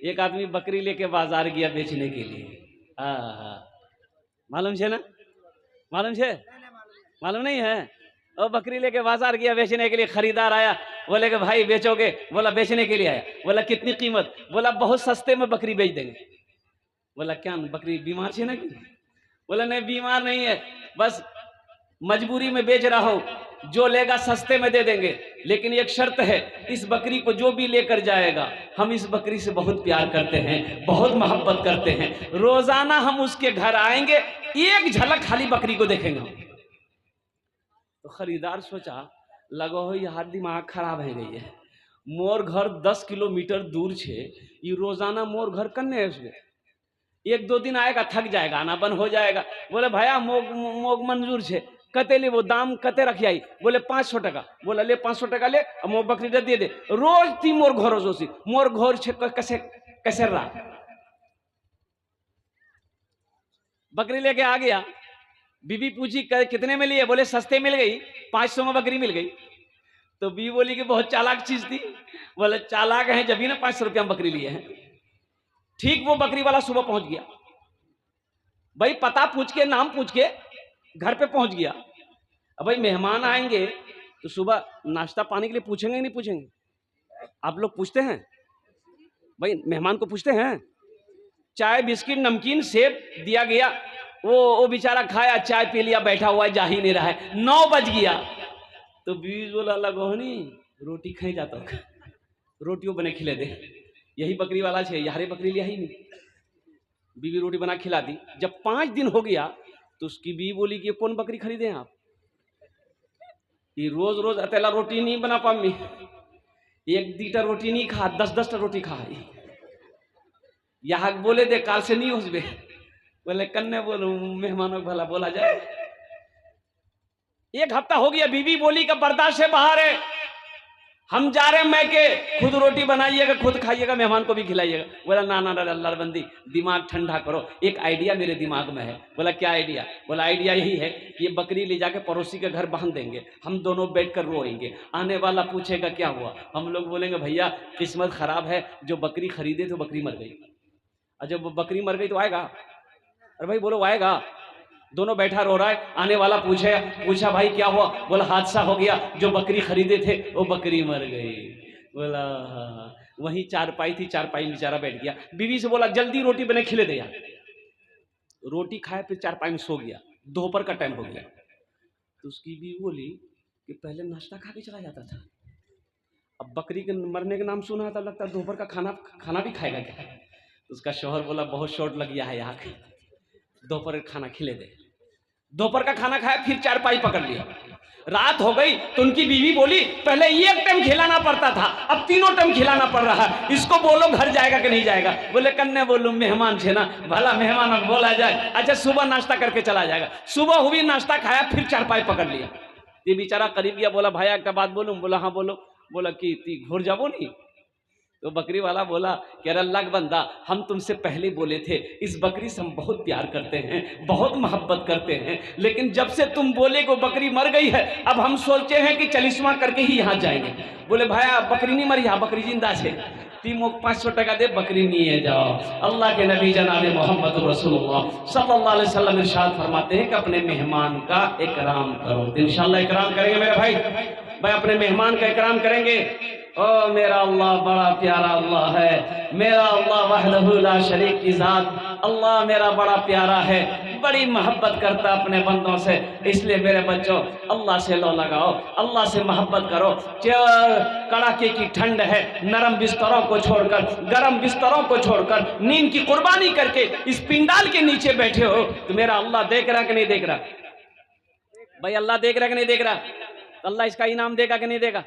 एक आदमी बकरी लेके बाजार गया बेचने के लिए। हाँ, मालूम है ना? मालूम है? मालूम नहीं है? और बकरी लेके बाजार गया बेचने के लिए। खरीदार आया, बोले कि भाई बेचोगे? बोला बेचने के लिए आया। बोला कितनी कीमत? बोला बहुत सस्ते में बकरी बेच देंगे। बोला क्या बकरी बीमार है ना? बोला नहीं बीमार नहीं है, बस मजबूरी में बेच रहा हूं, जो लेगा सस्ते में दे देंगे, लेकिन एक शर्त है, इस बकरी को जो भी लेकर जाएगा, हम इस बकरी से बहुत प्यार करते हैं, बहुत मोहब्बत करते हैं, रोजाना हम उसके घर आएंगे, एक झलक खाली बकरी को देखेंगे। तो खरीदार सोचा लगो हो यार दिमाग खराब है गई है, मोर घर 10 किलोमीटर दूर छे, ये रोजाना मोर घर कन्ने है, उसमें एक दो दिन आएगा थक जाएगा, आना बंद हो जाएगा। बोले भैया मोग मंजूर छे, कते ले वो दाम कते रखी आई? बोले 500 टका। बोला ले 500 टका ले, मो बकरी दे दे, रोज ती मोर घोर जोशी मोर घोर छे कैसे कैसे रहा। बकरी लेके आ गया, बीबी पूछी कितने में लिए? बोले सस्ते मिल गई, 500 में बकरी मिल गई। तो बीबी बोली कि बहुत चालाक चीज थी। बोले चालाक है जब ही ना 500 रुपया में बकरी लिए हैं। ठीक वो बकरी वाला सुबह पहुंच गया, भाई पता पूछ के नाम पूछ के घर पे पहुंच गया। अब भाई मेहमान आएंगे तो सुबह नाश्ता पानी के लिए पूछेंगे नहीं पूछेंगे? आप लोग पूछते हैं? भाई मेहमान को पूछते हैं? चाय बिस्किट नमकीन सेब दिया गया, वो बेचारा खाया, चाय पी लिया, बैठा हुआ जा ही नहीं रहा है, 9 बज गया। तो बीवी बोला लगो नहीं रोटी खाई जाता, रोटियों बने खिले दे, यही बकरी वाला छे, यारे बकरी लिया ही नहीं। बीवी रोटी बना खिला दी। जब 5 दिन हो गया तो उसकी बीवी बोली कि कौन बकरी खरीदे आप? ये रोज रोज अकेला रोटी नहीं बना पामी, एक दीटा रोटी नहीं खा, 10-10 रोटी खा। यहाँ बोले दे काल से नहीं उसबे। बोले कन्ने बोलू मेहमानों को भला बोला जाए। 1 हफ्ता हो गया, बीवी बोली का बर्दाश्त से बाहर है, हम जा रहे हैं मैके, खुद रोटी बनाइएगा, खुद खाइएगा, मेहमान को भी खिलाइएगा। बोला ना ना ना अल्लाह बंदी दिमाग ठंडा करो, एक आइडिया मेरे दिमाग में है। बोला क्या आइडिया? बोला आइडिया यही है कि ये बकरी ले जाके पड़ोसी के घर बांध देंगे, हम दोनों बैठकर रोएंगे, आने वाला पूछेगा क्या हुआ, हम लोग बोलेंगे भैया किस्मत खराब है, जो बकरी खरीदे तो बकरी मर गई। और जब बकरी मर गई तो आएगा? अरे भाई बोलो आएगा। दोनों बैठा रो रहा है, आने वाला पूछा भाई क्या हुआ? बोला हादसा हो गया, जो बकरी खरीदे थे वो बकरी मर गई। बोला वही चारपाई थी, चारपाई बेचारा बैठ गया। बीवी से बोला जल्दी रोटी बने खिले दे यार। रोटी खाए फिर चारपाई में सो गया, दोपहर का टाइम हो गया। तो उसकी बीवी बोली कि पहले नाश्ता खा के चला जाता था, अब बकरी के मरने का नाम सुना था, लगता है दोपहर का खाना भी खाएगा क्या? उसका शौहर बोला बहुत शॉर्ट लग गया है यहाँ, दोपहर का खाना खिले दे। दोपहर का खाना खाया, फिर चारपाई पकड़ लिया। रात हो गई तो उनकी बीवी बोली पहले एक टाइम खिलाना पड़ता था, अब 3 टाइम खिलाना पड़ रहा है, इसको बोलो घर जाएगा कि नहीं जाएगा? बोले कन्ने बोलूं मेहमान छे ना, भला मेहमान को बोला जाए, अच्छा सुबह नाश्ता करके चला जाएगा। सुबह हुई, नाश्ता खाया, फिर चारपाई पकड़ लिया। ये बेचारा करीब गया, बोला भाई एक बात बोलूं? बोला हाँ बोलो। बोला कि घोर जाबो नहीं? तो बकरी वाला बोला कि अरे अल्लाह का बंदा, हम तुमसे पहले बोले थे इस बकरी से हम बहुत प्यार करते हैं, बहुत मोहब्बत करते हैं, लेकिन जब से तुम बोले को बकरी मर गई है, अब हम सोचे हैं कि चलिस्मा करके ही यहाँ जाएंगे। बोले भाई बकरी नहीं मरी, यहाँ बकरी जिंदा है, तीमो 500 टका दे, बकरी नहीं है जाओ। अल्लाह के नबी जनाब मोहम्मद रसूलुल्लाह सल्लल्लाहु अलैहि वसल्लम इरशाद फरमाते हैं कि अपने मेहमान का इकराम करो। तो इंशाअल्लाह इकराम करेंगे मेरे भाई अपने मेहमान का इकराम करेंगे। ओ मेरा अल्लाह बड़ा प्यारा अल्लाह है, मेरा अल्लाह वहदहू ला शरीक की जात, अल्लाह मेरा बड़ा प्यारा है, बड़ी मोहब्बत करता अपने बंदों से। इसलिए मेरे बच्चों अल्लाह से लो लगाओ, अल्लाह से मोहब्बत करो। कड़ाके की ठंड है, नरम बिस्तरों को छोड़कर, गर्म बिस्तरों को छोड़कर, नींद की कुर्बानी करके इस पिंडाल के नीचे बैठे हो, तो मेरा अल्लाह देख रहा कि नहीं देख रहा? भाई अल्लाह देख रहा कि नहीं देख रहा? अल्लाह इसका इनाम देगा कि नहीं देगा?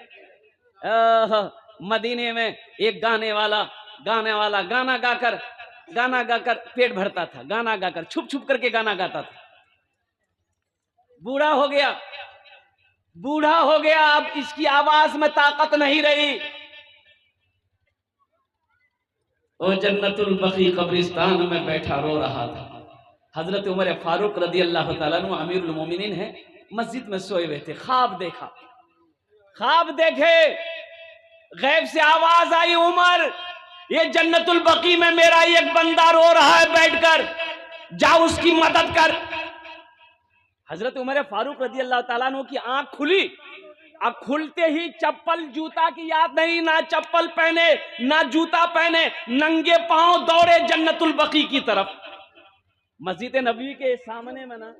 मदीने में एक गाने वाला गाना गाकर पेट भरता था, गाना गाकर छुप छुप करके गाना गाता था। बूढ़ा हो गया, अब इसकी आवाज में ताकत नहीं रही। वो जन्नतुल बकी कब्रिस्तान में बैठा रो रहा था। हजरत उमर फारूक रदी अल्लाह तआला अन्हु अमीरुल मोमिनीन है, मस्जिद में सोए हुए थे। ख्वाब देखे, गैब से आवाज आई, उमर ये जन्नतुल बकी में मेरा एक बंदा रो रहा है बैठकर, जा उसकी मदद कर। हजरत उमर फारूक रजी अल्लाह ताला अन्हु की आंख खुली। अब खुलते ही चप्पल जूता की याद नहीं, ना चप्पल पहने ना जूता पहने, नंगे पांव दौड़े जन्नतुल बकी की तरफ। मस्जिद नबी के सामने में ना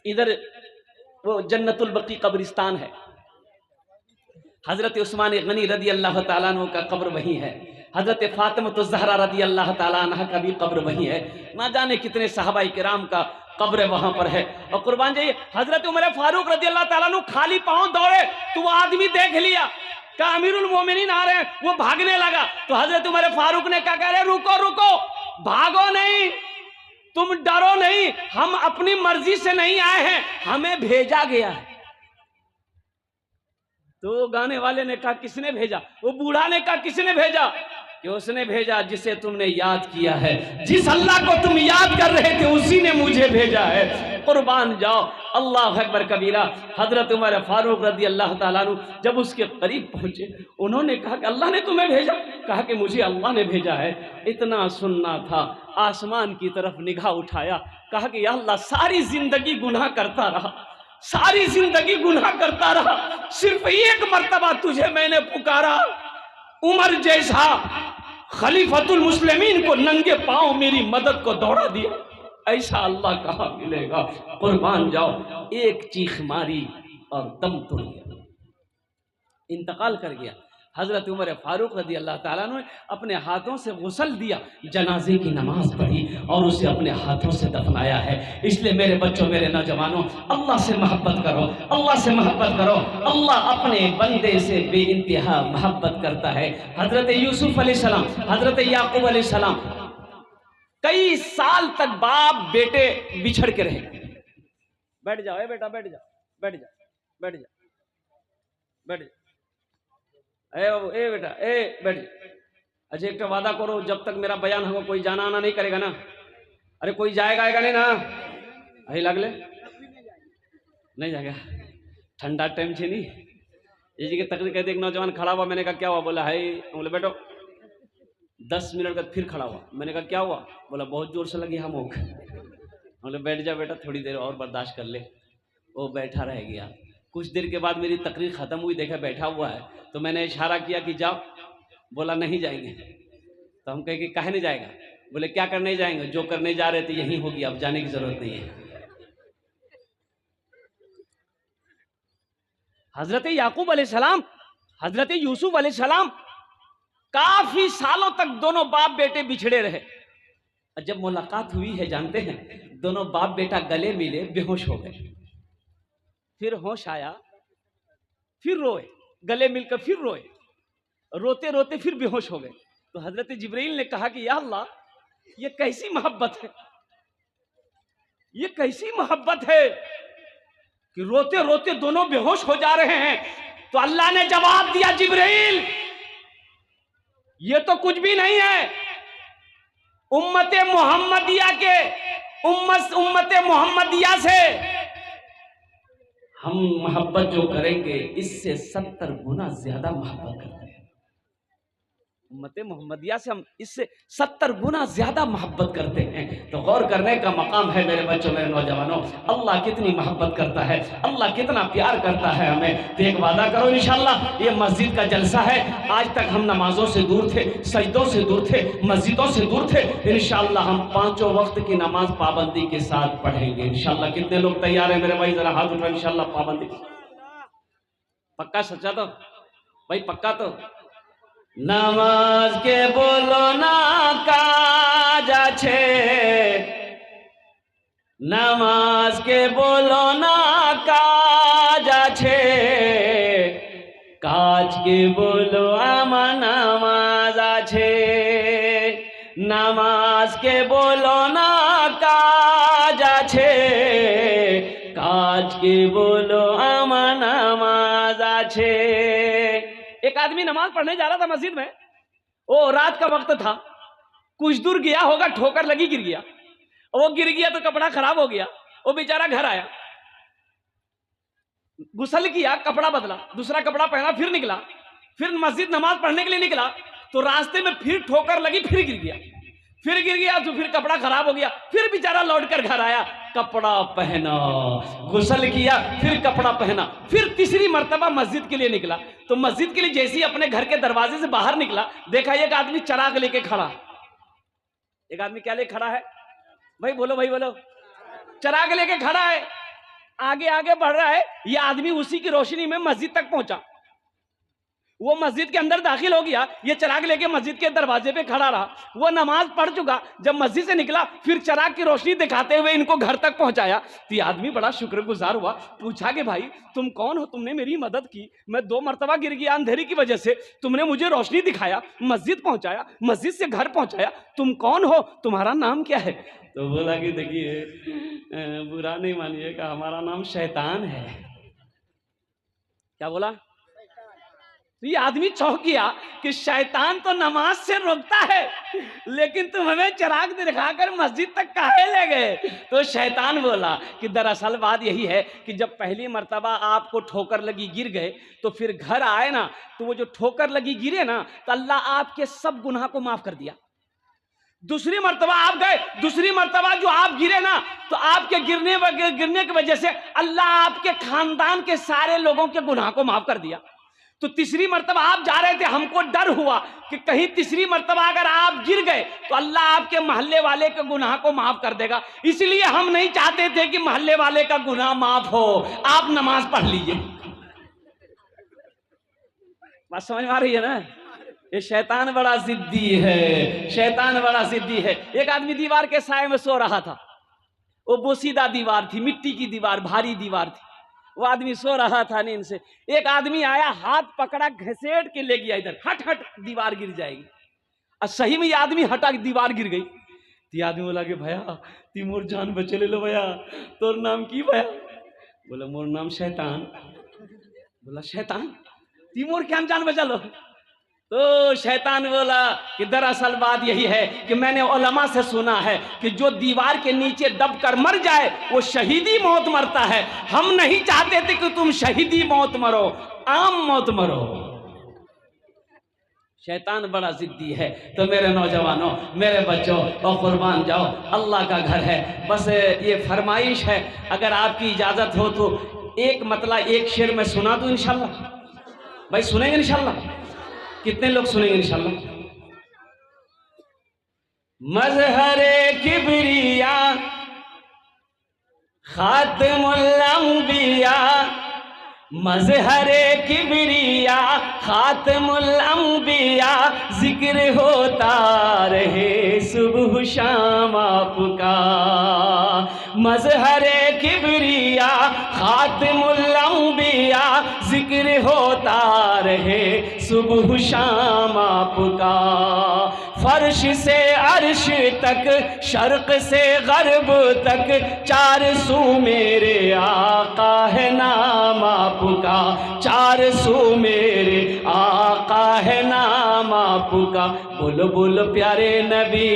इधर वो जन्नतुल बकी कब्रिस्तान है। हजरत उस्मान गनी रदी अल्लाह ताला अन्हु का कब्र वहीं है। हजरत फातिमा ज़हरा रदी अल्लाह ताला अन्हा का भी कब्र वहीं है। ना जाने कितने सहाबा किराम का कब्र वहां पर है। और कुर्बान जाइए, हजरत उमर फारूक रदी अल्लाह ताला अन्हु खाली पांव दौड़े तो वो आदमी देख लिया, कहा अमीरुल मोमिनीन आ रहे हैं। वो भागने लगा तो हजरत उमर फारूक ने कहा, कह रहे रुको रुको, भागो नहीं, तुम डरो नहीं, हम अपनी मर्जी से नहीं आए हैं, हमें भेजा गया है। तो गाने वाले ने कहा किसने भेजा? वो बूढ़ा ने कहा किसने भेजा? कि उसने भेजा जिसे तुमने याद किया है, जिस अल्लाह को तुम याद कर रहे थे उसी ने मुझे भेजा है। कुर्बान जाओ, अल्लाह अकबर कबीरा। हजरत उमर फारूक रदी अल्लाह ताला अन्हु जब उसके करीब पहुंचे, उन्होंने कहा कि अल्लाह ने तुम्हें भेजा? कहा कि मुझे अल्लाह ने भेजा है। इतना सुनना था, आसमान की तरफ निगाह उठाया, कहा कि या अल्लाह सारी जिंदगी गुनाह करता रहा, सारी जिंदगी गुनाह करता रहा, सिर्फ एक मर्तबा तुझे मैंने पुकारा, उमर जैसा खलीफतुल मुस्लिमीन को नंगे पांव मेरी मदद को दौड़ा दिया, ऐसा अल्लाह कहाँ मिलेगा। कुर्बान जाओ, एक चीख मारी और दम तोड़ गया, इंतकाल कर गया। हजरत उमर फारूक रदी अल्लाह ताला ने अपने हाथों से गुस्ल दिया, जनाजे की नमाज पढ़ी और उसे अपने हाथों से दफनाया है। इसलिए मेरे बच्चों, मेरे नौजवानों, अल्लाह से मोहब्बत करो, अल्लाह से मोहब्बत करो। अल्लाह अपने बंदे से बेइंतहा मोहब्बत करता है। हजरत यूसुफ अलैहिस्सलाम, हजरत याकूब अलैहिस्सलाम कई साल तक बाप बेटे बिछड़ के रहे। बैठ जाओ बेटा, बैठ जाओ, बैठ जाओ, बैठ जाओ, बैठ जाओ, ए बेटा, ए बैठ। अच्छा एक वादा करो, जब तक मेरा बयान होगा कोई जाना आना नहीं करेगा ना? अरे कोई जाएगा आएगा नहीं ना? अही लगले नहीं जाएगा, ठंडा टाइम छे नहीं। ये जी तकलीफ कहते, एक नौजवान खड़ा हुआ, मैंने कहा क्या हुआ? बोला है, बोले बैठो। 10 मिनट बाद फिर खड़ा हुआ, मैंने कहा क्या हुआ? बोला बहुत जोर से लगी हम मुख। बोले बैठ जा बेटा, थोड़ी देर और बर्दाश्त कर ले। वो बैठा रह गया। कुछ देर के बाद मेरी तकरीर खत्म हुई, देखा बैठा हुआ है, तो मैंने इशारा किया कि जाओ। बोला नहीं जाएंगे। तो हम कहे कि काहे नहीं जाएगा? बोले क्या करने जाएंगे, जो करने जा रहे थे यही होगी, अब जाने की जरूरत नहीं है। हजरत याकूब अलैहिस्सलाम, हजरत यूसुफ अलैहिस्सलाम काफी सालों तक दोनों बाप बेटे बिछड़े रहे। जब मुलाकात हुई है, जानते हैं, दोनों बाप बेटा गले मिले, बेहोश हो गए। फिर होश आया, फिर रोए, गले मिलकर फिर रोए, रोते रोते फिर बेहोश हो गए। तो हजरत जिब्रील ने कहा कि या अल्लाह, ये कैसी मोहब्बत है, ये कैसी मोहब्बत है कि रोते रोते दोनों बेहोश हो जा रहे हैं। तो अल्लाह ने जवाब दिया, जिब्रील ये तो कुछ भी नहीं है, उम्मते मोहम्मदिया के उम्मते मोहम्मदिया से हम मोहब्बत जो करेंगे इससे 70 गुना ज्यादा मोहब्बत करते हैं। उम्मते मोहम्मदिया से हम इससे 70 गुना ज्यादा मोहब्बत करते हैं। तो गौर करने का मकाम है मेरे बच्चों, मेरे नौजवानों, अल्लाह कितनी मोहब्बत करता है, अल्लाह कितना प्यार करता है हमें। तो एक वादा करो इंशाअल्लाह, ये मस्जिद का जलसा है, आज तक हम नमाजों से दूर थे, सजदों से दूर थे, मस्जिदों से दूर थे। इंशाअल्लाह हम 5 वक्त की नमाज पाबंदी के साथ पढ़ेंगे इंशाअल्लाह। कितने लोग तैयार हैं मेरे भाई? जरा हाथ उठाओ। इंशाअल्लाह पाबंदी पक्का? सच्चा तो भाई, पक्का तो? नमाज के बोलो ना काज आछे, नमाज के बोलो ना काज आछे, काज के बोलो आमा नामाज आछे, नमाज के बोलो ना काज आछे, काज के बोलो आमा नामाज आछे। एक आदमी नमाज पढ़ने जा रहा था मस्जिद में, वो रात का वक्त था, कुछ दूर गया होगा, ठोकर लगी, गिर गया। वो गिर गया तो कपड़ा खराब हो गया, वो बेचारा घर आया, गुस्ल किया, कपड़ा बदला, दूसरा कपड़ा पहना, फिर निकला, फिर मस्जिद नमाज पढ़ने के लिए निकला। तो रास्ते में फिर ठोकर लगी, फिर गिर गया, तो फिर कपड़ा खराब हो गया, फिर बेचारा लौटकर घर आया, कपड़ा पहना, गुस्ल किया, फिर कपड़ा पहना, फिर तीसरी मर्तबा मस्जिद के लिए निकला। तो मस्जिद के लिए जैसे ही अपने घर के दरवाजे से बाहर निकला, देखा एक आदमी चराग लेके खड़ा। एक आदमी क्या लेके खड़ा है भाई, बोलो भाई बोलो, चराग लेके खड़ा है, आगे आगे बढ़ रहा है। यह आदमी उसी की रोशनी में मस्जिद तक पहुंचा। वो मस्जिद के अंदर दाखिल हो गया, ये चराग लेके मस्जिद के दरवाजे पे खड़ा रहा। वो नमाज पढ़ चुका, जब मस्जिद से निकला फिर चराग की रोशनी दिखाते हुए इनको घर तक पहुंचाया। तो ये आदमी बड़ा शुक्रगुजार हुआ, पूछा कि भाई तुम कौन हो, तुमने मेरी मदद की, मैं 2 मरतबा गिर गया अंधेरी की वजह से, तुमने मुझे रोशनी दिखाया, मस्जिद पहुंचाया, मस्जिद से घर पहुंचाया, तुम कौन हो, तुम्हारा नाम क्या है? तो बोला कि देखिए बुरा नहीं मानिएगा, हमारा नाम शैतान है। क्या बोला? तो ये आदमी चौंक गया कि शैतान तो नमाज से रोकता है, लेकिन तुम हमें चिराग दिखाकर मस्जिद तक काहे ले गए? तो शैतान बोला कि दरअसल बात यही है कि जब पहली मर्तबा आपको ठोकर लगी गिर गए, तो फिर घर आए ना, तो वो जो ठोकर लगी गिरे ना, तो अल्लाह आपके सब गुनाह को माफ कर दिया। दूसरी मर्तबा आप गए, दूसरी मर्तबा जो आप गिरे ना, तो आपके गिरने की वजह से अल्लाह आपके खानदान के सारे लोगों के गुनाह को माफ कर दिया। तो तीसरी मर्तबा आप जा रहे थे, हमको डर हुआ कि कहीं तीसरी मर्तबा अगर आप गिर गए तो अल्लाह आपके मोहल्ले वाले के गुनाह को माफ कर देगा, इसलिए हम नहीं चाहते थे कि मोहल्ले वाले का गुनाह माफ हो, आप नमाज पढ़ लीजिए। बात समझ में आ रही है ना? ये शैतान बड़ा जिद्दी है, शैतान बड़ा जिद्दी है। एक आदमी दीवार के साए में सो रहा था, वो बोसीदा दीवार थी, मिट्टी की दीवार, भारी दीवार थी। वो आदमी सो रहा था नींद से, एक आदमी आया, हाथ पकड़ा, घसीट के ले गया इधर, हट हट दीवार गिर जाएगी। और सही में ये आदमी हटा, दीवार गिर गई। तो आदमी बोला कि भैया तिमोर जान बचे ले लो भैया, तोर नाम की भैया? बोला मोर नाम शैतान। बोला शैतान, तिमोर क्या जान बचा लो? तो शैतान बोला कि दरअसल बात यही है कि मैंने उलमा से सुना है कि जो दीवार के नीचे दबकर मर जाए वो शहीदी मौत मरता है। हम नहीं चाहते थे कि तुम शहीदी मौत मरो, आम मौत मरो। शैतान बड़ा जिद्दी है। तो मेरे नौजवानों, मेरे बच्चों, और कुर्बान जाओ, अल्लाह का घर है। बस ये फरमाइश है, अगर आपकी इजाजत हो तो एक मतलब एक शेर में सुना दूं इंशाल्लाह। भाई सुनेंगे इंशाल्लाह? कितने लोग सुनेंगे इंशाल्लाह? मजहरे किबरिया खातमुल अंबिया, मजहरे किबरिया खातमुल अंबिया, जिक्र होता रहे सुबह शाम आपका। मजहरे किबरिया खातमुल अंबिया, जिक्र होता रहे सुबह शाम आपका। फर्श से अर्श तक, शर्क से गर्ब तक, 400 मेरे आका है नाम आपका। 400 मेरे आका है नाम आपका। बोलो बोलो प्यारे नबी,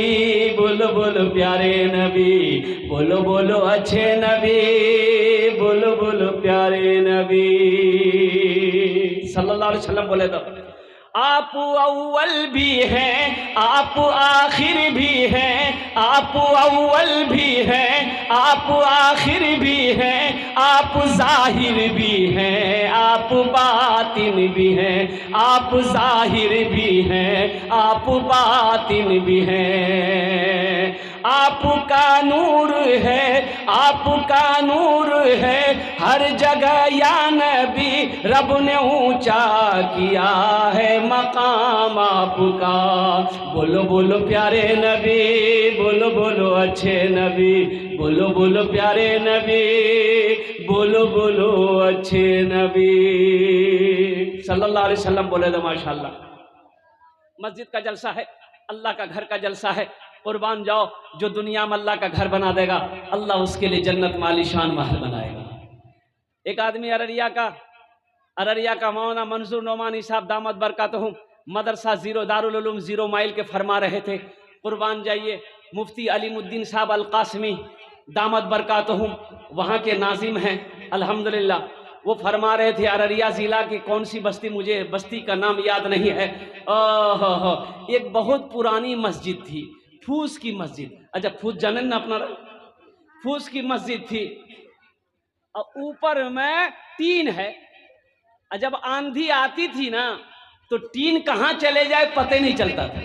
बोलो बोलो प्यारे नबी, बोलो बोलो अच्छे नबी, बोलो बोलो प्यारे नबी सल्लल्लाहु अलैहि वसल्लम। बोले तो आप अव्वल भी हैं, आप आखिर भी हैं, आप अव्वल भी हैं, आप आखिर भी हैं, आप जाहिर भी हैं, आप बातिन भी हैं, आप जाहिर भी हैं, आप बातिन भी हैं। आपका नूर है, आपका नूर है हर जगह या नबी, रब ने ऊंचा किया है मकाम आपका। बोलो बोलो प्यारे नबी, बोलो बोलो अच्छे नबी, बोलो बोलो प्यारे नबी, बोलो बोलो अच्छे नबी सल्लल्लाहु अलैहि वसल्लम। बोले तो माशाल्लाह। मस्जिद का जलसा है, अल्लाह का घर का जलसा है। कुर्बान जाओ, जो दुनिया में अल्लाह का घर बना देगा, अल्लाह उसके लिए जन्नत में आलीशान महल बनाएगा। एक आदमी अररिया का मौलाना मंसूर नोमानी साहब दामद बरकातहुम, मदरसा 0 दारुल उलूम 0 माइल के फरमा रहे थे। कुर्बान जाइए, मुफ्ती अलीमुद्दीन साहब अल कासमी दामद बरकातहुम वहाँ के नाजिम हैं अल्हम्दुलिल्लाह। वो फरमा रहे थे अररिया जिला की कौन सी बस्ती, मुझे बस्ती का नाम याद नहीं है। एक बहुत पुरानी मस्जिद थी, फूस की मस्जिद। अच्छा, फूस जानन ना अपना, फूस की मस्जिद थी और ऊपर में टीन है। जब आंधी आती थी ना तो टीन कहां चले जाए पता नहीं चलता था,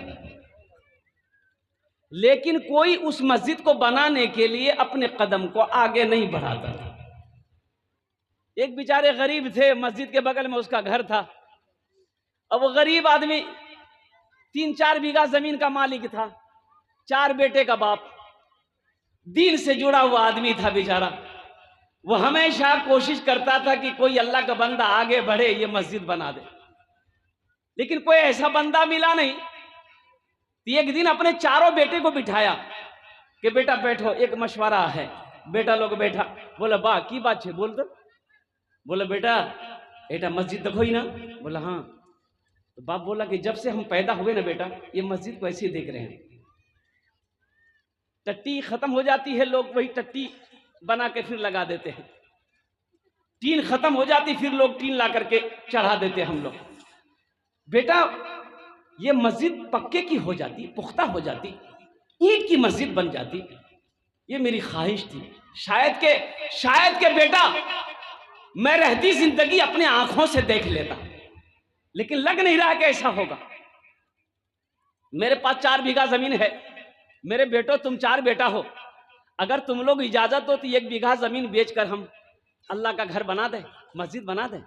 लेकिन कोई उस मस्जिद को बनाने के लिए अपने कदम को आगे नहीं बढ़ाता था। एक बेचारे गरीब थे, मस्जिद के बगल में उसका घर था। अब वो गरीब आदमी 3-4 बीघा जमीन का मालिक था, 4 बेटे का बाप, दीन से जुड़ा हुआ आदमी था बेचारा। वो हमेशा कोशिश करता था कि कोई अल्लाह का बंदा आगे बढ़े, ये मस्जिद बना दे, लेकिन कोई ऐसा बंदा मिला नहीं। एक दिन अपने चारों बेटे को बिठाया कि बेटा बैठो, एक मशवरा है। बेटा लोग बैठा, बोला बा की बात है बोल दो। बोला बेटा बेटा मस्जिद देखो ही ना। बोला हाँ। तो बाप बोला कि जब से हम पैदा हुए ना बेटा, ये मस्जिद को ऐसे देख रहे हैं, टट्टी खत्म हो जाती है, लोग वही टट्टी बना के फिर लगा देते हैं। टीन खत्म हो जाती, फिर लोग टीन ला करके चढ़ा देते हैं हम लोग। बेटा ये मस्जिद पक्के की हो जाती, पुख्ता हो जाती, ईंट की मस्जिद बन जाती, ये मेरी ख्वाहिश थी। शायद के बेटा मैं रहती जिंदगी अपने आंखों से देख लेता, लेकिन लग नहीं रहा कि ऐसा होगा। मेरे पास 4 बीघा जमीन है। मेरे बेटो तुम 4 बेटा हो, अगर तुम लोग इजाजत हो तो 1 बीघा जमीन बेचकर हम अल्लाह का घर बना दें, मस्जिद बना दें।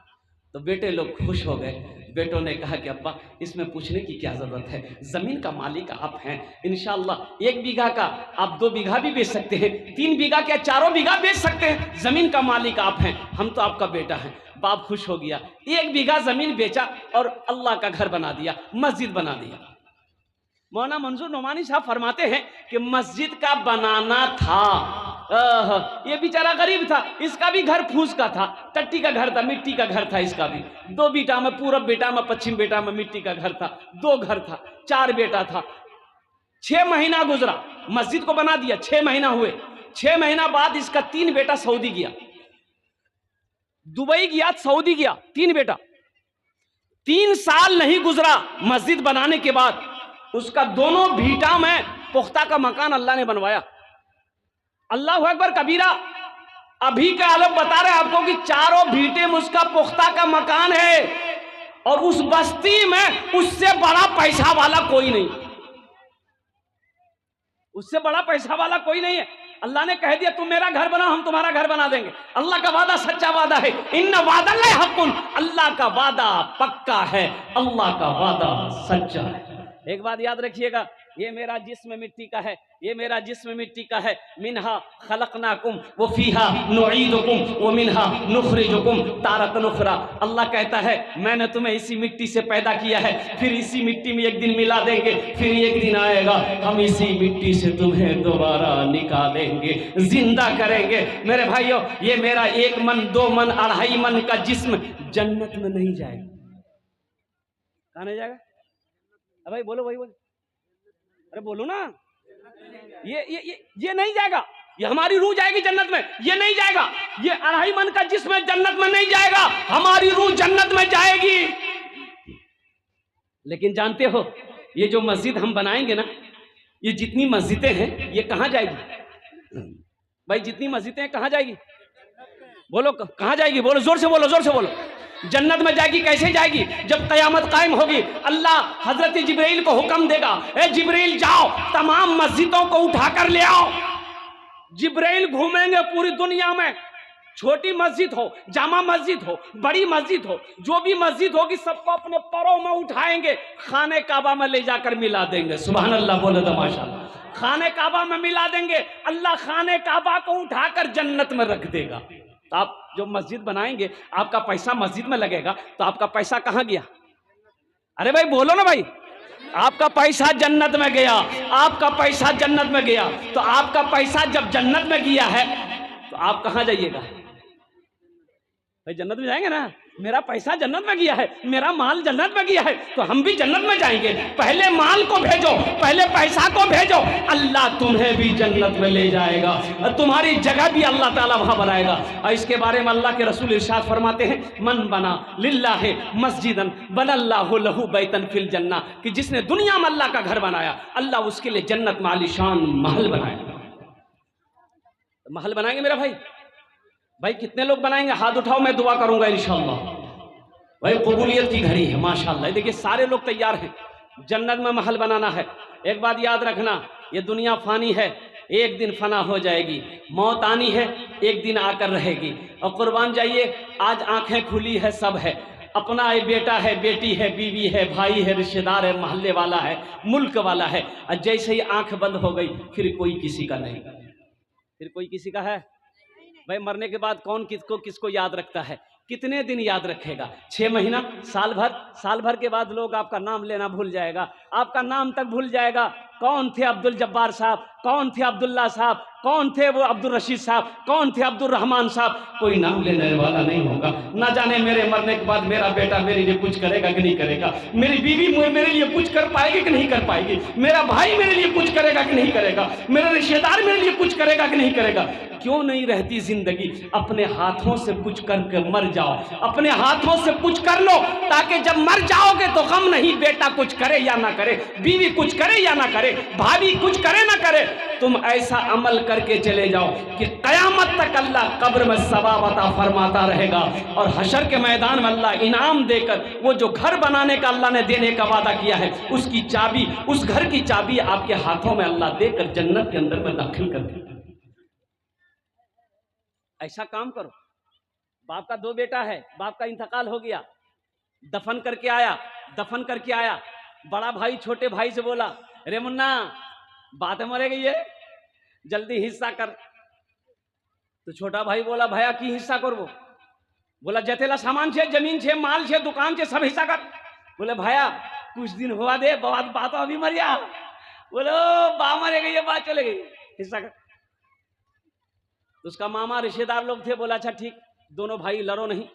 तो बेटे लोग खुश हो गए। बेटों ने कहा कि अब्बा इसमें पूछने की क्या जरूरत है, जमीन का मालिक आप हैं, इंशाअल्लाह 1 बीघा का आप 2 बीघा भी बेच सकते हैं, 3 बीघा क्या 4 बीघा बेच सकते हैं, जमीन का मालिक आप हैं, हम तो आपका बेटा हैं। बाप खुश हो गया, 1 बीघा जमीन बेचा और अल्लाह का घर बना दिया, मस्जिद बना दिया। मौलाना मंजूर नोमानी साहब फरमाते हैं कि मस्जिद का बनाना था, ये बेचारा गरीब था, इसका भी घर फूस का था, टट्टी का घर था, मिट्टी का घर था। इसका भी 2 बेटा में, पूरब बेटा में, पश्चिम बेटा में मिट्टी का घर था, 2 घर था, 4 बेटा था। 6 महीना गुजरा, मस्जिद को बना दिया, 6 महीना हुए। 6 महीना बाद इसका 3 बेटा सऊदी गया, दुबई गया, सऊदी गया, 3 बेटा। 3 साल नहीं गुजरा मस्जिद बनाने के बाद उसका दोनों भीटा में पुख्ता का मकान अल्लाह ने बनवाया। अल्लाह अकबर कबीरा। अभी का आलम बता रहे आपको कि 4 भीटे में उसका पुख्ता का मकान है, और उस बस्ती में उससे बड़ा पैसा वाला कोई नहीं, उससे बड़ा पैसा वाला कोई नहीं है। अल्लाह ने कह दिया तुम मेरा घर बनाओ, हम तुम्हारा घर बना देंगे। अल्लाह का वादा सच्चा वादा है, इन्ना वादा हक़्क़ुन, अल्लाह का वादा पक्का है, अल्लाह का वादा सच्चा है। एक बात याद रखिएगा, ये मेरा जिस्म मिट्टी का है, ये मेरा जिस्म मिट्टी का है। मिन्हा खलकनाकुम व फीहा नुईदुकुम व मिन्हा नुखरिजुकुम तारतन उखरा। अल्लाह कहता है मैंने तुम्हें इसी मिट्टी से पैदा किया है, फिर इसी मिट्टी में एक दिन मिला देंगे, फिर एक दिन आएगा हम इसी मिट्टी से तुम्हें दोबारा निकालेंगे, जिंदा करेंगे। मेरे भाइयों, ये मेरा 1 मन 2 मन 2.5 मन का जिस्म जन्नत में नहीं जाएगा। कहाँ नहीं जाएगा? भाई बोलो, भाई बोलो, अरे बोलो ना। ये नहीं जाएगा, ये हमारी रूह जाएगी जन्नत में, ये नहीं जाएगा। ये 2.5 मन का जिस्म जन्नत में नहीं जाएगा, हमारी रूह जन्नत में जाएगी। लेकिन जानते हो ये जो मस्जिद हम बनाएंगे ना, ये जितनी मस्जिदें हैं ये कहां जाएगी भाई? जितनी मस्जिदें हैं कहां जाएगी? बोलो कहां जाएगी? बोलो जोर से बोलो, जोर से बोलो। जन्नत में जाएगी। कैसे जाएगी? जब कयामत कायम होगी, अल्लाह हजरत जिब्रील को हुक्म देगा, ए जिब्रील जाओ तमाम मस्जिदों को उठाकर ले आओ। जिब्रील घूमेंगे पूरी दुनिया में, छोटी मस्जिद हो, जामा मस्जिद हो, बड़ी मस्जिद हो, जो भी मस्जिद होगी सबको अपने परों में उठाएंगे, खाने काबा में ले जाकर मिला देंगे। सुभान अल्लाह बोले तो माशाअल्लाह। खाने काबा में मिला देंगे, अल्लाह खाने काबा को उठाकर जन्नत में रख देगा। तो आप जो मस्जिद बनाएंगे, आपका पैसा मस्जिद में लगेगा, तो आपका पैसा कहां गया? अरे भाई बोलो ना भाई, आपका पैसा जन्नत में गया, आपका पैसा जन्नत में गया। तो आपका पैसा जब जन्नत में गया है तो आप कहां जाइएगा भाई? जन्नत में जाएंगे ना। मेरा पैसा जन्नत में गया है, मेरा माल जन्नत में गया है, तो हम भी जन्नत में जाएंगे। पहले माल को भेजो, पहले पैसा को भेजो, अल्लाह तुम्हें भी जन्नत में ले जाएगा और तुम्हारी जगह भी अल्लाह ताला वहां बनाएगा। और इसके बारे में अल्लाह के रसूल इरशाद फरमाते हैं, मन बना लिल्लाहि मस्जिदन बनल्लाहु लहू बैतन फिल जन्ना, कि जिसने दुनिया में अल्लाह का घर बनाया, अल्लाह उसके लिए जन्नत में आलीशान महल बनाएगा। महल बनाएंगे मेरा भाई? भाई कितने लोग बनाएंगे? हाथ उठाओ, मैं दुआ करूंगा इंशाअल्लाह। भाई कबूलियत की घड़ी है माशाअल्लाह। देखिए सारे लोग तैयार हैं, जन्नत में महल बनाना है। एक बात याद रखना, ये दुनिया फानी है, एक दिन फना हो जाएगी। मौत आनी है, एक दिन आकर रहेगी। और कुर्बान जाइए, आज आंखें खुली है, सब है, अपना ये बेटा है, बेटी है, बीवी है, भाई है, रिश्तेदार है, मोहल्ले वाला है, मुल्क वाला है। और जैसे ही आंख बंद हो गई, फिर कोई किसी का नहीं, फिर कोई किसी का है? भाई मरने के बाद कौन किसको किसको याद रखता है? कितने दिन याद रखेगा? 6 महीना, साल भर? साल भर के बाद लोग आपका नाम लेना भूल जाएगा, आपका नाम तक भूल जाएगा। कौन थे अब्दुल जब्बार साहब, कौन थे अब्दुल्ला साहब, कौन थे वो अब्दुल रशीद साहब, कौन थे अब्दुल रहमान साहब? कोई नाम लेने वाला नहीं होगा। ना जाने मेरे मरने के बाद मेरा बेटा मेरे लिए कुछ करेगा कि नहीं करेगा, मेरी बीवी मेरे लिए कुछ कर पाएगी कि नहीं कर पाएगी, मेरा भाई मेरे लिए कुछ करेगा कि नहीं करेगा, मेरा रिश्तेदार मेरे लिए कुछ करेगा कि नहीं करेगा। क्यों नहीं रहती जिंदगी? अपने हाथों से कुछ करके मर जाओ, अपने हाथों से कुछ कर लो, ताकि जब मर जाओगे तो गम नहीं, बेटा कुछ करे या ना करे, बीवी कुछ करे या ना करे, भाभी कुछ करे ना करे, तुम ऐसा अमल करके चले जाओ कि कयामत तक अल्लाह कब्र में सवाब अता फरमाता रहेगा। और हशर के मैदान में अल्लाह इनाम देकर, वो जो घर बनाने का अल्लाह ने देने का वादा किया है, उसकी चाबी, उस घर की चाबी आपके हाथों में अल्लाह देकर जन्नत के अंदर में दाखिल कर देगा। ऐसा काम करो। बाप का 2 बेटा है, बाप का इंतकाल हो गया, दफन करके आया, बड़ा भाई छोटे भाई से बोला, रे मुन्ना बात मरे गई है, जल्दी हिस्सा कर। तो छोटा भाई बोला, भैया की हिस्सा करबो? बोला जतेला सामान छे, जमीन छे, माल छे, दुकान छे, सब हिस्सा कर। बोले भैया कुछ दिन हुआ दे, बात अभी मरिया। बोलो बा मरे गई है, बात चले गई, हिस्सा कर। तो उसका मामा रिश्तेदार लोग थे, बोला अच्छा ठीक, दोनों भाई लड़ो नहीं,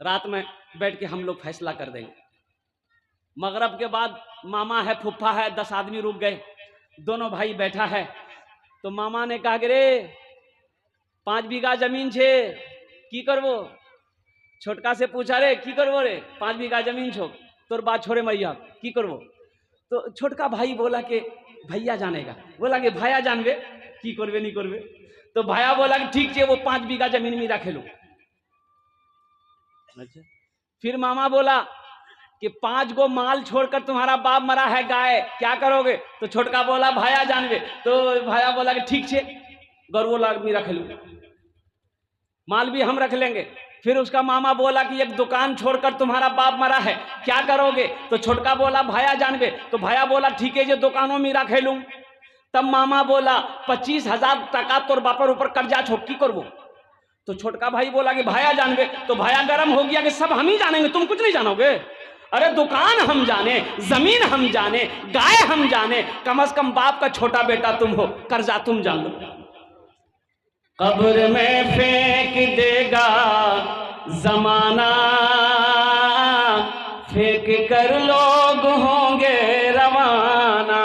रात में बैठ के हम लोग फैसला कर देंगे। मगरब के बाद मामा है, फुफ्फा है, 10 आदमी रुक गए, दोनों भाई बैठा है। तो मामा ने कहा कि रे 5 बीघा जमीन छे, की करबो? छोटका से पूछा, रे की करबो रे, 5 बीघा जमीन छो, तोर बात छोड़े मैया, की करबो? तो छोटका भाई बोला कि भैया जानेगा। बोला कि भैया जानबे, की करबे नहीं करबे? तो भैया बोला कि ठीक है, वो 5 बीघा जमीन में रखे लो। अच्छा। फिर मामा बोला कि 5 गो माल छोड़कर तुम्हारा बाप मरा है गाय, क्या करोगे? तो छोटका बोला भैया जानबे। तो भैया बोला कि ठीक है, गरुओ आदमी रख लो, माल भी हम रख लेंगे। फिर उसका मामा बोला कि एक दुकान छोड़कर तुम्हारा बाप मरा है, क्या करोगे? तो छोटका बोला भैया जानबे। तो भैया बोला ठीक है, जो दुकानों में रखे लूं। तब मामा बोला 25,000 टका तोर बापर ऊपर कर्जा छो, की करबो? तो छोटका भाई बोला कि भैया जानबे। तो भैया गरम हो गया कि सब हम ही जानेंगे, तुम कुछ नहीं जानोगे? अरे दुकान हम जाने, जमीन हम जाने, गाय हम जाने, कम से कम बाप का छोटा बेटा तुम हो, कर्जा तुम जान लो। कब्र में फेंक देगा जमाना, फेंक कर लोग होंगे रवाना।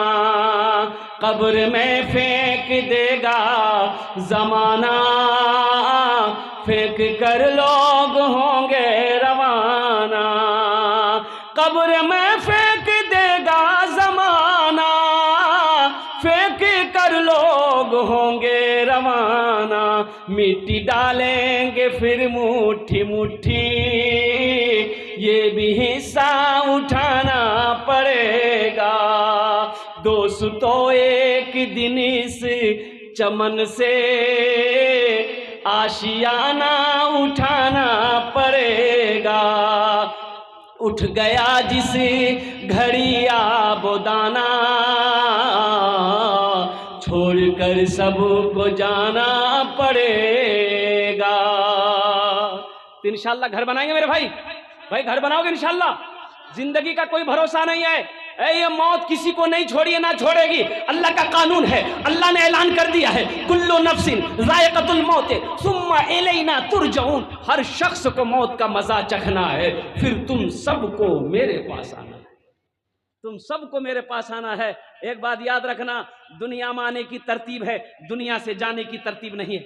कब्र में फेंक देगा जमाना, फेंक कर लोग होंगे रवाना। कब्र में फेंक देगा जमाना, फेंक कर लोग होंगे रवाना। मिट्टी डालेंगे फिर मुट्ठी मुट्ठी, ये भी हिस्सा उठाना पड़ेगा। दोस्तों एक दिन इस चमन से आशियाना उठाना पड़ेगा। उठ गया जिस घड़ी आबोदाना, छोड़कर सबको जाना पड़ेगा। तो इंशाल्लाह घर बनाएंगे मेरे भाई, भाई घर बनाओगे इंशाल्लाह। जिंदगी का कोई भरोसा नहीं है, ये मौत किसी को नहीं छोड़ी ना छोड़ेगी, अल्लाह का कानून है। अल्लाह ने ऐलान कर दिया है, कुल्लु नफ्सिन ज़ायक़तुल मौत सुम्मा इलैना तुरजऊन। हर शख्स को मौत का मजा चखना है, फिर तुम सबको मेरे पास आना है, तुम सबको मेरे पास आना है। एक बात याद रखना, दुनिया में आने की तरतीब है, दुनिया से जाने की तरतीब नहीं है।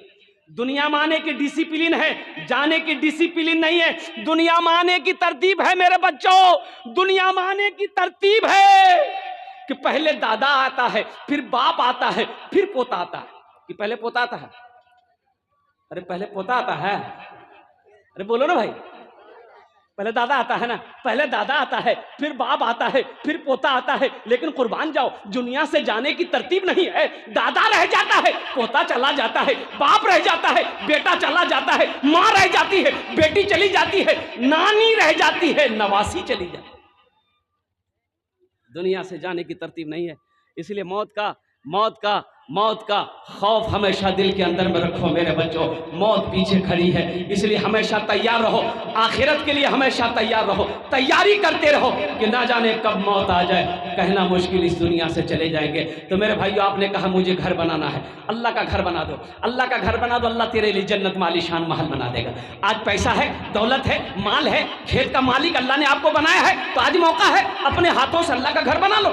दुनिया में आने की डिसिप्लिन है, जाने की डिसिप्लिन नहीं है। दुनिया में आने की तरतीब है मेरे बच्चों, दुनिया में आने की तरतीब है कि पहले दादा आता है, फिर बाप आता है, फिर पोता आता है। कि पहले पोता आता है? अरे पहले पोता आता है, अरे बोलो ना भाई। पहले दादा आता है ना, पहले दादा आता है, फिर बाप आता है, फिर पोता आता है। लेकिन कुर्बान जाओ, दुनिया से जाने की तरतीब नहीं है। दादा रह जाता है, पोता चला जाता है, बाप रह जाता है, बेटा चला जाता है, माँ रह जाती है, बेटी चली जाती है, नानी रह जाती है, नवासी चली जाती है। दुनिया से जाने की तरतीब नहीं है। इसलिए मौत का खौफ हमेशा दिल के अंदर में रखो मेरे बच्चों। मौत पीछे खड़ी है, इसलिए हमेशा तैयार रहो। आखिरत के लिए हमेशा तैयार रहो, तैयारी करते रहो कि ना जाने कब मौत आ जाए, कहना मुश्किल, इस दुनिया से चले जाएंगे। तो मेरे भाइयों, आपने कहा मुझे घर बनाना है, अल्लाह का घर बना दो, अल्लाह का घर बना दो, अल्लाह तेरे लिए जन्नत में आलीशान महल बना देगा। आज पैसा है, दौलत है, माल है, खेत का मालिक अल्लाह ने आपको बनाया है, तो आज मौका है, अपने हाथों से अल्लाह का घर बना लो।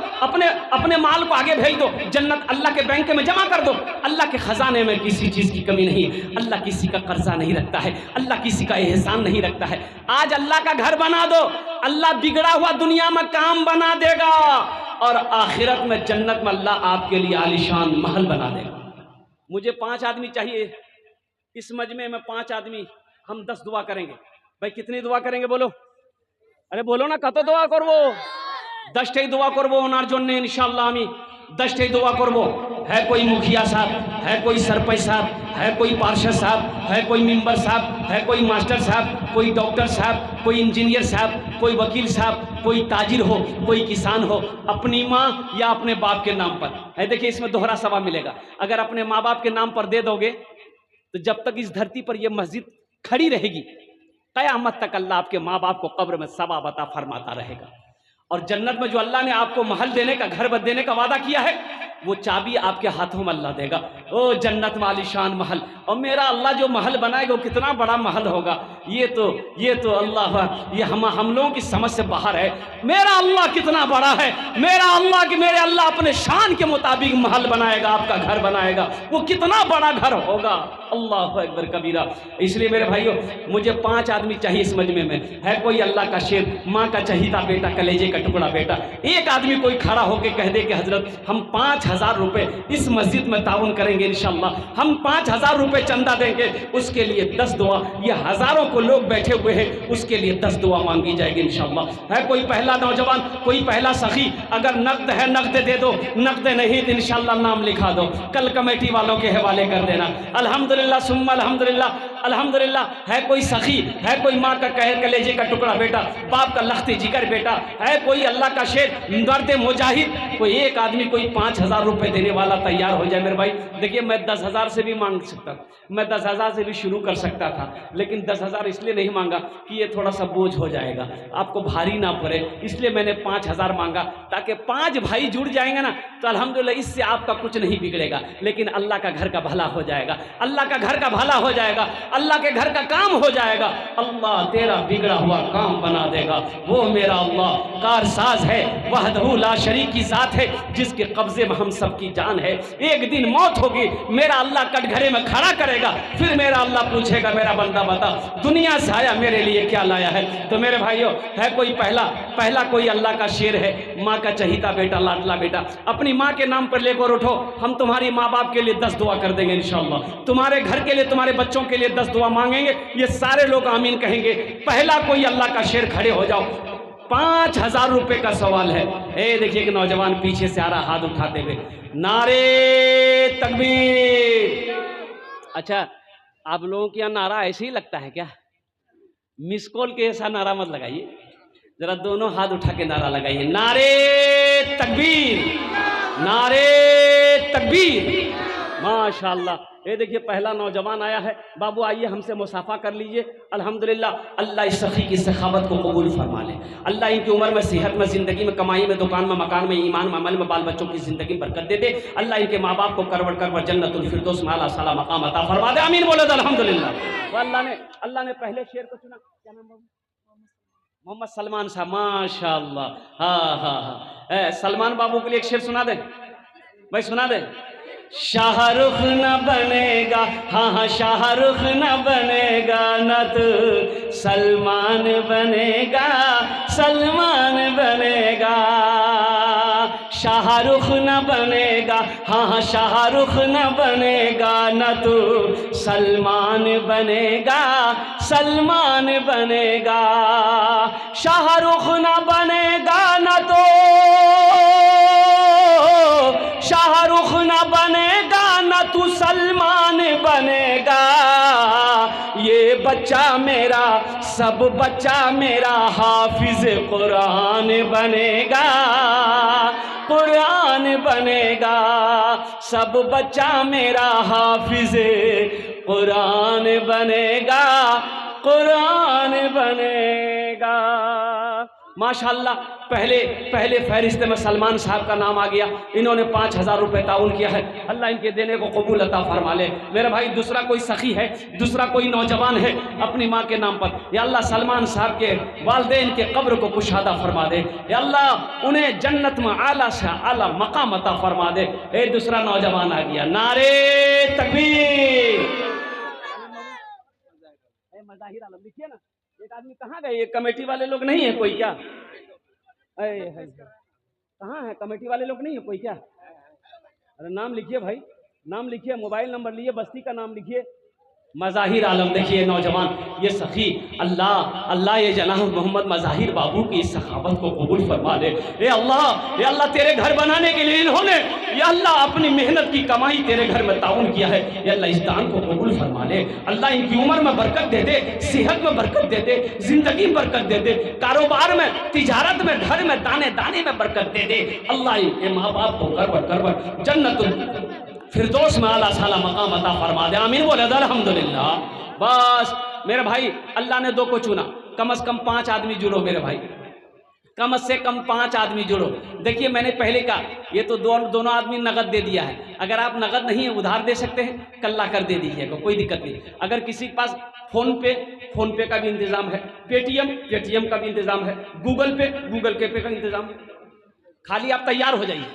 अपने माल को आगे भेज दो, जन्नत अल्लाह के बैंक में जमा कर दो। अल्लाह के खजाने में किसी चीज की कमी नहीं है, अल्लाह किसी का कर्जा नहीं रखता है, अल्लाह किसी का एहसान नहीं रखता है। आज अल्लाह का घर बना दो, अल्लाह बिगड़ा हुआ दुनिया में काम बना देगा, और आखिरत में जन्नत में अल्लाह आपके लिए आलीशान महल बना देगा। मुझे 5 आदमी चाहिए इस मजमे में, 5 आदमी, हम 10 दुआ करेंगे। भाई कितनी दुआ करेंगे बोलो? अरे बोलो ना, कत दुआ करबो? 10 दुआ करबो ओनार जन्ने इंशाल्लाह। आमी 10 दुआ करबो। है कोई मुखिया साहब, है कोई सरपंच साहब, है कोई पार्षद साहब, है कोई मेंबर साहब, है कोई मास्टर साहब, कोई डॉक्टर साहब, कोई इंजीनियर साहब, कोई वकील साहब, कोई ताजिर हो, कोई किसान हो, अपनी माँ या अपने बाप के नाम पर है। देखिए इसमें दोहरा सवाब मिलेगा। अगर अपने माँ बाप के नाम पर दे दोगे तो जब तक इस धरती पर यह मस्जिद खड़ी रहेगी, क़यामत तक अल्लाह आपके माँ बाप को कब्र में सवाब अता फरमाता रहेगा। और जन्नत में जो अल्लाह ने आपको महल देने का, घर देने का वादा किया है, वो चाबी आपके हाथों में अल्लाह देगा। ओ जन्नत में आलीशान महल, और मेरा अल्लाह जो महल बनाएगा वो कितना बड़ा महल होगा, ये तो अल्लाह, ये हम लोगों की समझ से बाहर है। मेरा अल्लाह कितना बड़ा है, मेरे अल्लाह अपने शान के मुताबिक महल बनाएगा, आपका घर बनाएगा, वो कितना बड़ा घर होगा। अल्लाह अकबर कबीरा। इसलिए मेरे भाइयों, मुझे 5 आदमी चाहिए इस मजमे में। है कोई अल्लाह का शेर, माँ का चहीता बेटा, कलेजे का टुकड़ा बेटा, एक आदमी कोई खड़ा होकर कह दे कि हजरत हम 5000 रुपए इस मस्जिद में ताउन करेंगे इंशाल्लाह, हम 5000 रुपए चंदा देंगे, उसके लिए 10 दुआ, ये हजारों को लोग बैठे हुए हैं, उसके लिए 10 दुआ मांगी जाएगी इंशाल्लाह। है कोई पहला नौजवान, कोई पहला सखी, अगर नकद है नकद दे दो, नकद नहीं तो इंशाल्लाह नाम लिखा दो, कल कमेटी वालों के हवाले कर देना। अल्हम्दुलिल्लाह सुम्मा अल्हम्दुलिल्लाह, अल्हम्दुलिल्लाह। है कोई सखी, है कोई माँ का कलेजे का टुकड़ा बेटा, बाप का लख्ती जिगर बेटा, है कोई अल्लाह का शेर, मर्द मुजाहिद, कोई एक आदमी कोई 5000 रुपए देने वाला तैयार हो जाए मेरे भाई। देखिए मैं 10,000 से भी मांग सकता था, मैं 10,000 से भी शुरू कर सकता था, लेकिन 10,000 इसलिए नहीं मांगा कि ये थोड़ा सा बोझ हो जाएगा, आपको भारी ना पड़े, इसलिए मैंने 5,000 मांगा, ताकि 5 भाई जुड़ जाएंगे ना तो अल्हम्दुलिल्लाह इससे आपका कुछ नहीं बिगड़ेगा, लेकिन अल्लाह का घर का भला हो जाएगा, अल्लाह का घर का भला हो जाएगा, अल्लाह के घर का काम हो जाएगा, अल्लाह तेरा बिगड़ा हुआ काम बना देगा। वो मेरा अल्लाह कारसाज है, वहदहू ला शरीक की जात है, जिसके कब्जे में हम सब की जान है। एक दिन मौत होगी, मेरा अल्लाह कटघरे में खड़ा करेगा, फिर मेरा अल्लाह पूछेगा मेरा बंदा बता दुनिया से आया मेरे लिए क्या लाया है। तो मेरे भाइयों, है कोई पहला कोई अल्लाह का शेर है, माँ का चहीता बेटा, लाडला बेटा, अपनी माँ के नाम पर लेकर उठो, हम तुम्हारी माँ बाप के लिए 10 दुआ कर देंगे इंशाअल्लाह, तुम्हारे घर के लिए, तुम्हारे बच्चों के लिए 10 दुआ मांगेंगे, ये सारे लोग आमीन कहेंगे। पहला कोई अल्लाह का शेर, खड़े हो जाओ। 5000 रुपए का सवाल है। ए देखिए एक नौजवान पीछे से आ रहा हाथ उठाते हुए, नारे तकबीर। अच्छा आप लोगों के यहाँ नारा ऐसे ही लगता है क्या? मिस कॉल के ऐसा नारा मत लगाइए, जरा दोनों हाथ उठा के नारा लगाइए, नारे तकबीर, नारे तकबीर। माशाअल्लाह। ये देखिए पहला नौजवान आया है। बाबू आइए हमसे मुसाफा कर लीजिए। अल्हम्दुलिल्लाह, अल्लाह इस सखी की सखावत को कबूल फरमा ले। अल्लाह इनकी उम्र में, सेहत में, ज़िंदगी में, कमाई में, दुकान में, मकान में, ईमान में, अमल में, बाल बच्चों की ज़िंदगी में बरकत दे दे। अल्लाह इनके माँ बाप को करवट करवट जन्नतुल फिरदौस में आला साला मकाम अता फरमा दे। आमीन बोले तो अल्हम्दुलिल्लाह। तो अल्लाह ने पहले शेर को चुना। क्या नाम बाबू? मोहम्मद सलमान साहब, माशाअल्लाह। हाँ हाँ हाँ, सलमान बाबू के लिए एक शेर सुना दे भाई, सुना दे। शाहरुख न बनेगा, हाँ हाँ शाहरुख न बनेगा, न तो सलमान बनेगा, सलमान बनेगा। शाहरुख न बनेगा, हाँ हाँ शाहरुख न बनेगा, न तो सलमान बनेगा, सलमान बनेगा। शाहरुख न बनेगा, न तो शाहरुख न बनेगा, न तू सलमान बनेगा। ये बच्चा मेरा, सब बच्चा मेरा हाफिज कुरान बनेगा, कुरान बनेगा। सब बच्चा मेरा हाफिज कुरान बनेगा, कुरान बनेगा। माशाअल्लाह, पहले फहरिस्त में सलमान साहब का नाम आ गया। इन्होंने 5,000 रुपये ताउन किया है। अल्लाह इनके देने को कबूल अता फरमा ले। मेरे भाई, दूसरा कोई सखी है, दूसरा कोई नौजवान है अपनी माँ के नाम पर, या अल्लाह सलमान साहब के वालदेन के कब्र को कुशादा फरमा दे। या अल्लाह उन्हें जन्नत में आला से आला मकाम अता फरमा दे। एक दूसरा नौजवान आ गया। नारे तकबीर। मज़ाहिर आलम लिखिए ना। एक आदमी कहाँ गए? ये कमेटी वाले लोग नहीं है कोई क्या? कहाँ है कमेटी वाले लोग? नहीं है कोई क्या? अरे नाम लिखिए भाई, नाम लिखिए, मोबाइल नंबर लिखिए, बस्ती का नाम लिखिए। मज़ाहिर आलम। देखिए नौजवान, ये सखी, अल्लाह ये जनाब मोहम्मद मज़ाहिर बाबू की इस सखावत को कबूल फरमा दे। ये अल्लाह तेरे घर बनाने के लिए इन्होंने या अल्लाह अपनी मेहनत की कमाई तेरे घर में ताउन किया है। या अल्लाह इस दान को कबूल फरमा ले। अल्लाह इनकी उम्र में बरकत दे दे, सेहत में बरकत दे दे, जिंदगी में बरकत दे दे, कारोबार में, तिजारत में, घर में, दाने दाने में बरकत दे दे। अल्लाह इनके माँ बाप को करवट जन्नत फिरदौस में आला साला मकाम अता फरमा दे। आमीन बोले अल्हम्दुलिल्लाह। बस मेरे भाई, अल्लाह ने 2 को चुना। कम से कम 5 आदमी जुड़ो मेरे भाई, कम से कम 5 आदमी जुड़ो। देखिए मैंने पहले कहा, ये तो दोनों आदमी नगद दे दिया है। अगर आप नगद नहीं है, उधार दे सकते हैं, कल्ला कर दे दीजिएगा, कोई दिक्कत नहीं। अगर किसी के पास फोन पे का भी इंतजाम है, पेटीएम का भी इंतजाम है, गूगल पे का इंतजाम है। खाली आप तैयार हो जाइए,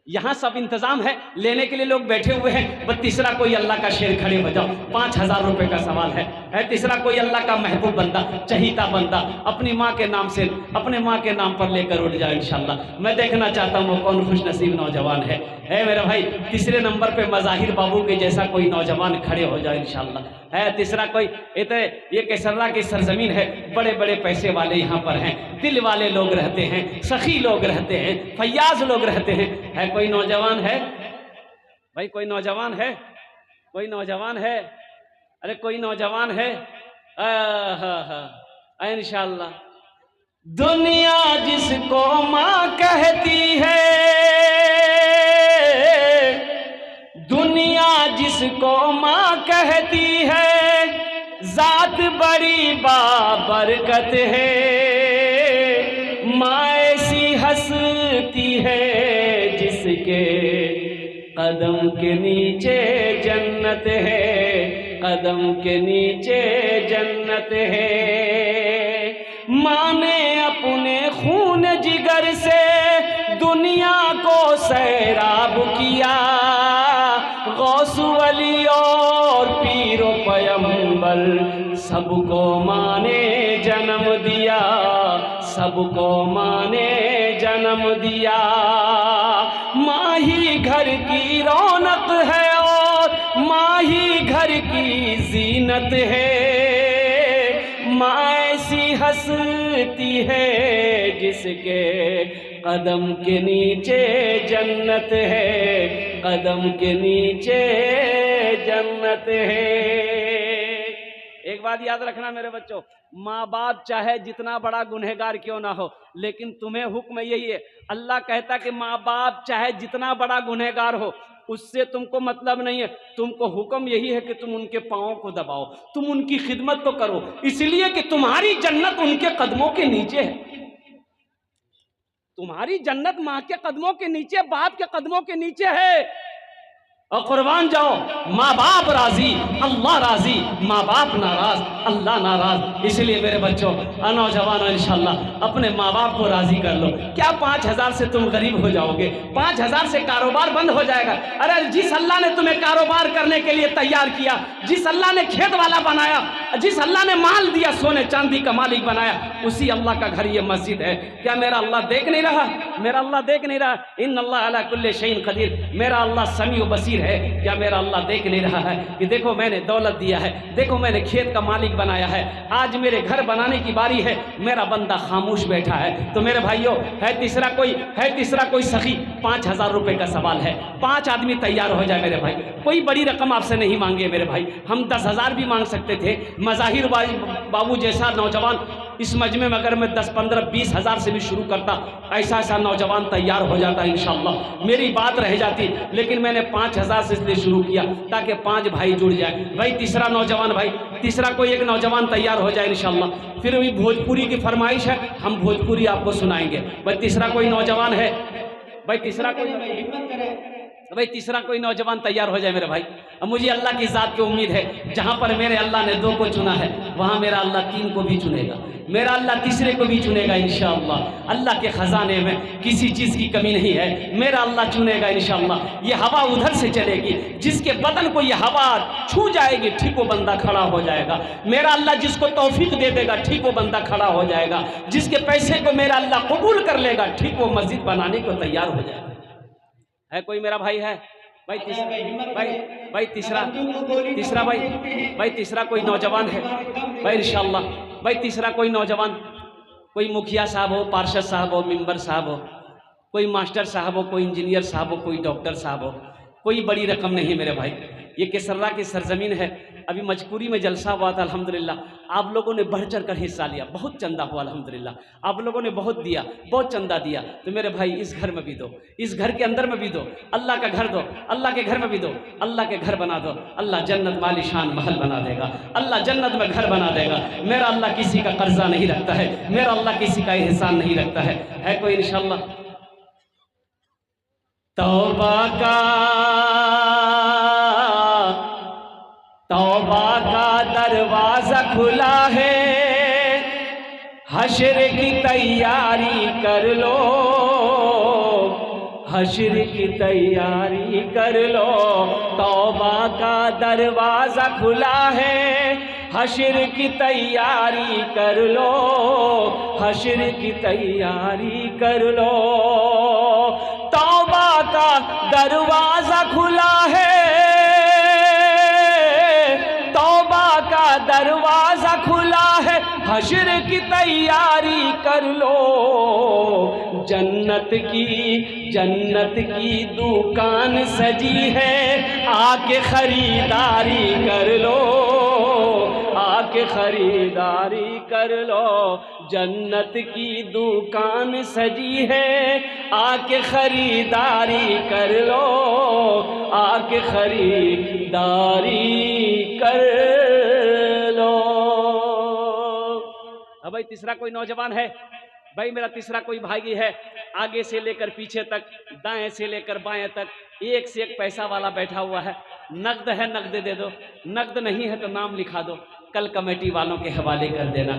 यहाँ सब इंतजाम है। लेने के लिए लोग बैठे हुए हैं। बस तीसरा कोई अल्लाह का शेर खड़े हो जाओ। 5,000 रुपये का सवाल है। तीसरा कोई अल्लाह का महबूब बंदा, चहीता बंदा, अपनी माँ के नाम से, अपने माँ के नाम पर लेकर उठ जाए इंशाल्लाह। मैं देखना चाहता हूँ कौन खुश नसीब नौजवान है मेरा भाई। तीसरे नंबर पे मज़ाहिर बाबू के जैसा कोई नौजवान खड़े हो जाए इंशाल्लाह। है तीसरा कोई, ये कैसरला की सरजमीन है, बड़े बड़े पैसे वाले यहाँ पर हैं, दिल वाले लोग रहते हैं, सखी लोग रहते हैं, फैयाज लोग रहते हैं। है कोई नौजवान है भाई? कोई नौजवान है? कोई नौजवान है? अरे कोई नौजवान है? इंशाल्लाह। दुनिया जिसको माँ कहती है, दुनिया जिसको माँ कहती है, जात बड़ी बाबरकत है। माँ ऐसी हंसती है जिसके कदम के नीचे जन्नत है, कदम के नीचे जन्नत है। माँ ने अपने खून जिगर से दुनिया को सैराब किया, गौस वली और पीरो पैगंबर सबको माँ ने जन्म दिया, सबको माँ ने जन्म दिया। माँ ही घर की रौनक है और माँ ही घर की जीनत है। माँ ऐसी हंसती है जिसके कदम के नीचे जन्नत है, कदम के नीचे जन्नत है। एक बात याद रखना मेरे बच्चों, माँ बाप चाहे जितना बड़ा गुनहगार क्यों ना हो, लेकिन तुम्हें हुक्म यही है, अल्लाह कहता कि माँ बाप चाहे जितना बड़ा गुनहगार हो, उससे तुमको मतलब नहीं है, तुमको हुक्म यही है कि तुम उनके पाँव को दबाओ, तुम उनकी खिदमत तो करो, इसलिए कि तुम्हारी जन्नत उनके कदमों के नीचे है। तुम्हारी जन्नत माँ के कदमों के नीचे, बाप के कदमों के नीचे है। और कुर्बान जाओ, माँ बाप राजी अल्लाह राजी, माँ बाप नाराज अल्लाह नाराज। इसलिए मेरे बच्चों, नौजवानों, इंशाल्लाह अपने माँ बाप को राजी कर लो। क्या 5,000 से तुम गरीब हो जाओगे? 5,000 से कारोबार बंद हो जाएगा? अरे जिस अल्लाह ने तुम्हें कारोबार करने के लिए तैयार किया, जिस अल्लाह ने खेत वाला बनाया, जिस अल्लाह ने माल दिया, सोने चांदी का मालिक बनाया, उसी अल्लाह का घर ये मस्जिद है। क्या मेरा अल्लाह देख नहीं रहा? मेरा अल्लाह देख नहीं रहा? इन अल्लाह अला कुल्ले शैइन कदीर, मेरा अल्लाह समीउ बसीर है। क्या मेरा अल्लाह देख नहीं रहा है कि देखो मैंने दौलत दिया है, देखो मैंने खेत का मालिक बनाया है, आज मेरे घर बनाने की बारी है, मेरा बंदा खामोश बैठा है। तो मेरे भाइयों, है तीसरा कोई सखी, 5,000 रुपए का सवाल है, 5 आदमी तैयार हो जाए मेरे भाई, कोई बड़ी रकम आपसे नहीं मांगे मेरे भाई, हम 10,000 भी मांग सकते थे। मज़ाहिर बाबू जैसा नौजवान इस मजमे में अगर मैं 10, 15, 20 हज़ार से भी शुरू करता, ऐसा नौजवान तैयार हो जाता इंशाअल्लाह, मेरी बात रह जाती। लेकिन मैंने 5,000 से इसलिए शुरू किया ताकि 5 भाई जुड़ जाए। भाई तीसरा नौजवान, भाई तीसरा कोई एक नौजवान तैयार हो जाए इंशाअल्लाह। फिर भी भोजपुरी की फरमाइश है, हम भोजपुरी आपको सुनाएंगे। भाई तीसरा कोई नौजवान है? भाई तीसरा कोई हिम्मत करे? भाई तीसरा कोई नौजवान तैयार हो जाए मेरे भाई। अब मुझे अल्लाह की ज़ात की उम्मीद है, जहाँ पर मेरे अल्लाह ने 2 को चुना है, वहाँ मेरा अल्लाह 3 को भी चुनेगा, मेरा अल्लाह तीसरे को भी चुनेगा इंशाअल्लाह। अल्लाह के ख़जाने में किसी चीज़ की कमी नहीं है, मेरा अल्लाह चुनेगा इंशाअल्लाह। ये हवा उधर से चलेगी, जिसके बदन को ये हवा छू जाएगी, ठीक वो बंदा खड़ा हो जाएगा। मेरा अल्लाह जिसको तौफीक दे देगा, ठीक वो बंदा खड़ा हो जाएगा। जिसके पैसे को मेरा अल्लाह कबूल कर लेगा, ठीक वो मस्जिद बनाने को तैयार हो जाएगा। है कोई मेरा भाई है? भाई तीसरा तीसरा कोई नौजवान है? भाई इंशाअल्लाह। भाई तीसरा कोई नौजवान, कोई मुखिया साहब हो, पार्षद साहब हो, मेंबर साहब हो, कोई मास्टर साहब हो, कोई इंजीनियर साहब हो, कोई डॉक्टर साहब हो, कोई बड़ी रकम नहीं मेरे भाई। ये केसर्रा की सरजमीन है। अभी मजकूरी में जलसा हुआ था, अल्हम्दुलिल्लाह आप लोगों ने बढ़ चढ़ कर हिस्सा लिया, बहुत चंदा हुआ अल्हम्दुलिल्लाह, आप लोगों ने बहुत दिया, बहुत चंदा दिया। तो मेरे भाई इस घर में भी दो, इस घर के अंदर में भी दो, अल्लाह का घर दो, अल्लाह के घर में भी दो, अल्लाह के घर बना दो, अल्लाह जन्नत मालिशान महल बना देगा, अल्लाह जन्नत में घर बना देगा। मेरा अल्लाह किसी का कर्जा नहीं रखता है, मेरा अल्लाह किसी का एहसान नहीं रखता है कोई इंशाअल्लाह? तौबा का दरवाजा खुला है, हश्र की तैयारी कर लो, हश्र की तैयारी कर लो। तौबा का दरवाजा खुला है, हश्र की तैयारी कर लो, हश्र की तैयारी कर लो। तौबा का दरवाजा खुला है, दरवाजा खुला है, हश्र की तैयारी कर लो। जन्नत की दुकान सजी है, आके खरीदारी कर लो, आके खरीदारी कर लो। जन्नत की दुकान सजी है, आके खरीदारी कर लो, आके खरीदारी कर लो। अब भाई तीसरा कोई नौजवान है? भाई मेरा तीसरा कोई भाई है, आगे से लेकर पीछे तक, दाएं से लेकर बाएं तक, एक से एक पैसा वाला बैठा हुआ है। नकद है नकद दे दो, नकद नहीं है तो नाम लिखा दो, कल कमेटी वालों के हवाले कर देना।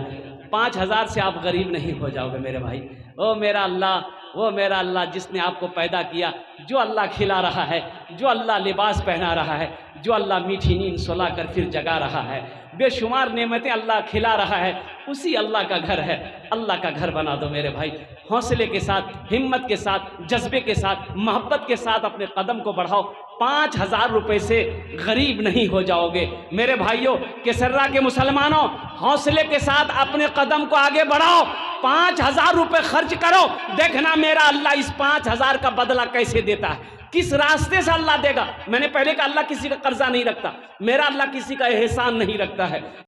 5,000 से आप गरीब नहीं हो जाओगे मेरे भाई। ओ मेरा अल्लाह, वो मेरा अल्लाह जिसने आपको पैदा किया, जो अल्लाह खिला रहा है, जो अल्लाह लिबास पहना रहा है, जो अल्लाह मीठी नींद सुला कर फिर जगा रहा है, बेशुमार नेमतें अल्लाह खिला रहा है, उसी अल्लाह का घर है। अल्लाह का घर बना दो मेरे भाई, हौसले के साथ, हिम्मत के साथ, जज्बे के साथ, मोहब्बत के साथ अपने कदम को बढ़ाओ। 5,000 रुपए से गरीब नहीं हो जाओगे मेरे भाइयों। केसर्रा के मुसलमानों, हौसले के साथ अपने कदम को आगे बढ़ाओ। 5,000 रुपए खर्च करो, देखना मेरा अल्लाह इस 5,000 का बदला कैसे देता है, किस रास्ते से अल्लाह देगा। मैंने पहले कहा अल्लाह किसी का कर्जा नहीं रखता, मेरा अल्लाह किसी का एहसान नहीं रखता है।